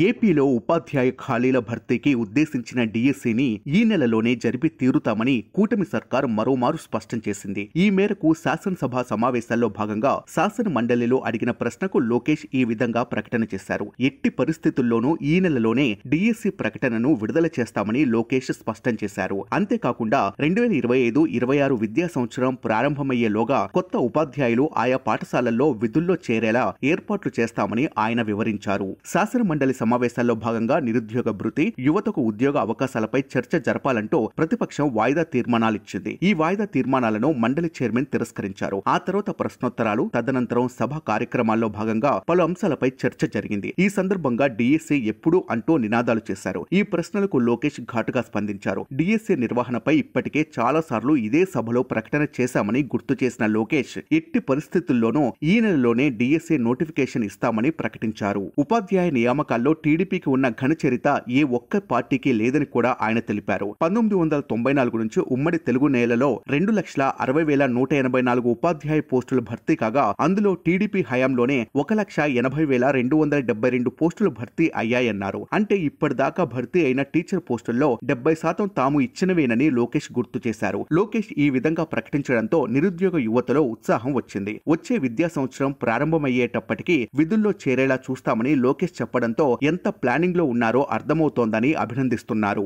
ఏపీలో ఉపాధ్యాయ ఖాళీల భర్తీకి ఉద్దేశించిన డిఎస్సిని ఈ నెలలోనే జరిపి తీరుతామని కూటమి సర్కారు మరోమారు స్పష్టం చేసింది. ఈ మేరకు శాసనసభ సమావేశాల్లో భాగంగా శాసన మండలిలో అడిగిన ప్రశ్నకు లోకేష్ ఈ విధంగా ప్రకటన చేశారు. ఎట్టి పరిస్థితుల్లోనూ ఈ నెలలోనే డిఎస్సి ప్రకటనను విడుదల చేస్తామని లోకేష్ స్పష్టం చేశారు. అంతేకాకుండా 2025-26 విద్యా సంవత్సరం ప్రారంభమయ్యేలోగా కొత్త ఉపాధ్యాయులు ఆయా పాఠశాలల్లో విధుల్లో చేరేలా ఏర్పాట్లు చేస్తామని ఆయన వివరించారు. శాసన మండలి సమావేశాల్లో భాగంగా నిరుద్యోగ భృతి, యువతకు ఉద్యోగ అవకాశాలపై చర్చ జరపాలంటూ ప్రతిపక్షం వాయిదా తీర్మానాలిచ్చింది. ఈ వాయిదా తీర్మానాలను మండలి చైర్మన్ తిరస్కరించారు. ఆ తర్వాత ప్రశ్నోత్తరాలు, తదనంతరం సభ కార్యక్రమాల్లో భాగంగా పలు అంశాలపై చర్చ జరిగింది. ఈ సందర్భంగా డిఎస్సి ఎప్పుడు అంటూ నినాదాలు చేశారు. ఈ ప్రశ్నలకు లోకేష్ ఘాటుగా స్పందించారు. డిఎస్సి నిర్వహణపై ఇప్పటికే చాలా సార్లు ఇదే సభలో ప్రకటన చేశామని గుర్తు చేసిన లోకేష్ ఎట్టి పరిస్థితుల్లోనూ ఈ నెలలోనే డిఎస్సి నోటిఫికేషన్ ఇస్తామని ప్రకటించారు. ఉపాధ్యాయ నియామకాల్లో టీడీపీకి ఉన్న ఘన చరిత్ర ఏ ఒక్క పార్టీకి లేదని కూడా ఆయన తెలిపారు. 1994 నుంచి ఉమ్మడి తెలుగు నేలలో 2,60,184 ఉపాధ్యాయ పోస్టులు భర్తీ కాగా అందులో టీడీపీ హయాంలోనే 1,80,272 పోస్టులు భర్తీ అయ్యాయన్నారు. అంటే ఇప్పటిదాకా భర్తీ అయిన టీచర్ పోస్టుల్లో 70% తాము ఇచ్చినవేనని లోకేష్ గుర్తు చేశారు. లోకేష్ ఈ విధంగా ప్రకటించడంతో నిరుద్యోగ యువతలో ఉత్సాహం వచ్చింది. వచ్చే విద్యా సంవత్సరం ప్రారంభమయ్యేటప్పటికీ విధుల్లో చేరేలా చూస్తామని లోకేష్ చెప్పడంతో ఎంత ప్లానింగ్ లో ఉన్నారో అర్థమవుతోందని అభినందిస్తున్నారు.